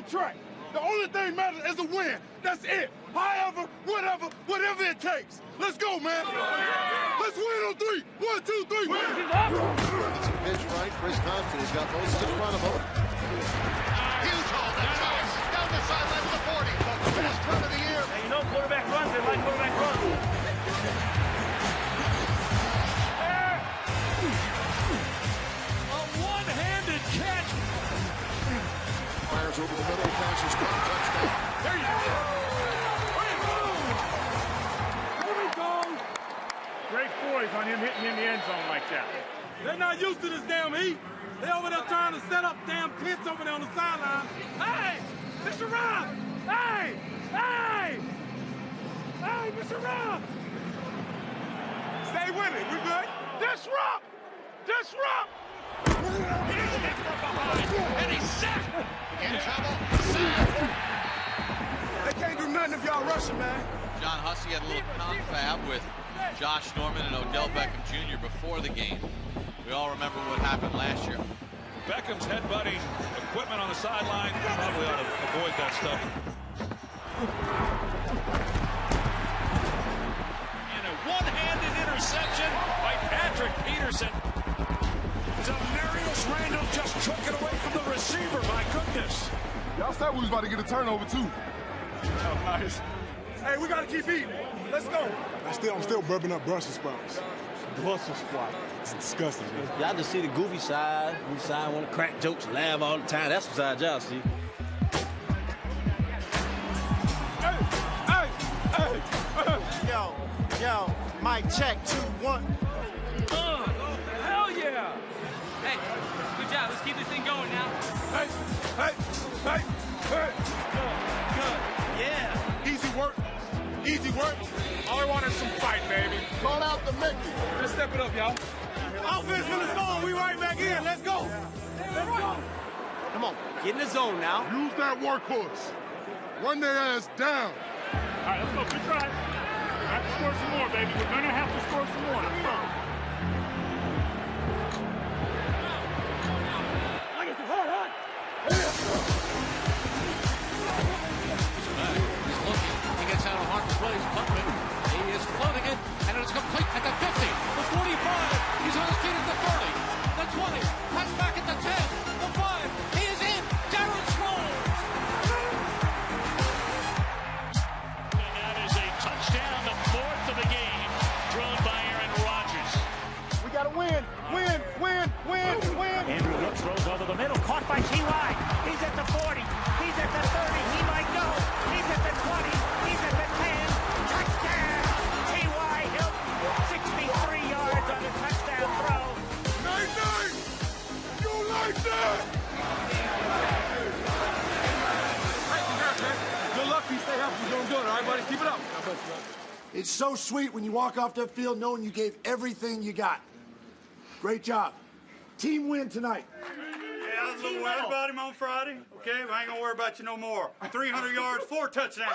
track. The only thing matters is a win. That's it. However, whatever it takes. Let's go, man. Let's win on 3. 1, 2, 3. Win. It's a pitch right. Chris Thompson has got Moses in front of him. Huge hole. That's nice. Down the sideline to the 40. The best run of the year. Hey, you know quarterback runs. They like quarterback runs. A one-handed catch. Fires over the middle. Passes caught. Touchdown. There you go. Here we go. Great poise on him hitting in the end zone like that. They're not used to this damn heat. They over there trying to set up damn tents over there on the sideline. Hey, Mr. Rob! Hey! Hey! Hey, Mr. Rob! Stay with it. We good? Disrupt! Disrupt! He's hit from behind, and he's sacked. In trouble. Sacked. They can't do nothing if y'all rushing, man. John Hussey had a little confab with Josh Norman and Odell Beckham Jr. before the game. We all remember what happened last year. Beckham's headbutting equipment on the sideline. Probably ought to avoid that stuff. And a one-handed interception by Patrick Peterson. Demarius Randall just took it away from the receiver. My goodness. Y'all said we was about to get a turnover, too. Oh, nice. Hey, we got to keep eating. Let's go. I'm still burping up Brussels sprouts. Brussels sprouts. It's disgusting, man. Y'all just see the goofy side. Goofy side want to crack jokes, laugh all the time. That's what side y'all see. Yo, mic check, 2, 1. Hell yeah! Hey, good job. Let's keep this thing going now. Hey. Good. Yeah. Easy work. All I want is some fight, baby. Call out the Mickey. Let's step it up, y'all. Offense for the zone. We right back in. Let's go. Let's go. Come on, get in the zone now. Use that workhorse. Run their ass down. All right, let's go. Good try. We have to score some more, baby. We're going to have to score some more. Let's go. He's looking. He gets out of harm's way. He's pumping. He is floating it, and it's complete at the 50, the 45. He's on his feet at the 30, the 20. Cuts back at the 10, the 5. He is in. Darren Sproles. And that is a touchdown, the 4th of the game, thrown by Aaron Rodgers. We got to win. Andrew Hicks throws over the middle, caught by T.Y. He's at the 40. He's at the 30. He might go. He's at the 20. He's at the 10. Touchdown! T.Y. Hilton, 63 yards on the touchdown throw. Night. You like that? Good luck. You stay healthy. You're doing good. All right, buddy? Keep it up. It's so sweet when you walk off that field knowing you gave everything you got. Great job. Team win tonight. Yeah, I was a little worried about him on Friday. Okay, but I ain't going to worry about you no more. 300 yards, 4 touchdowns.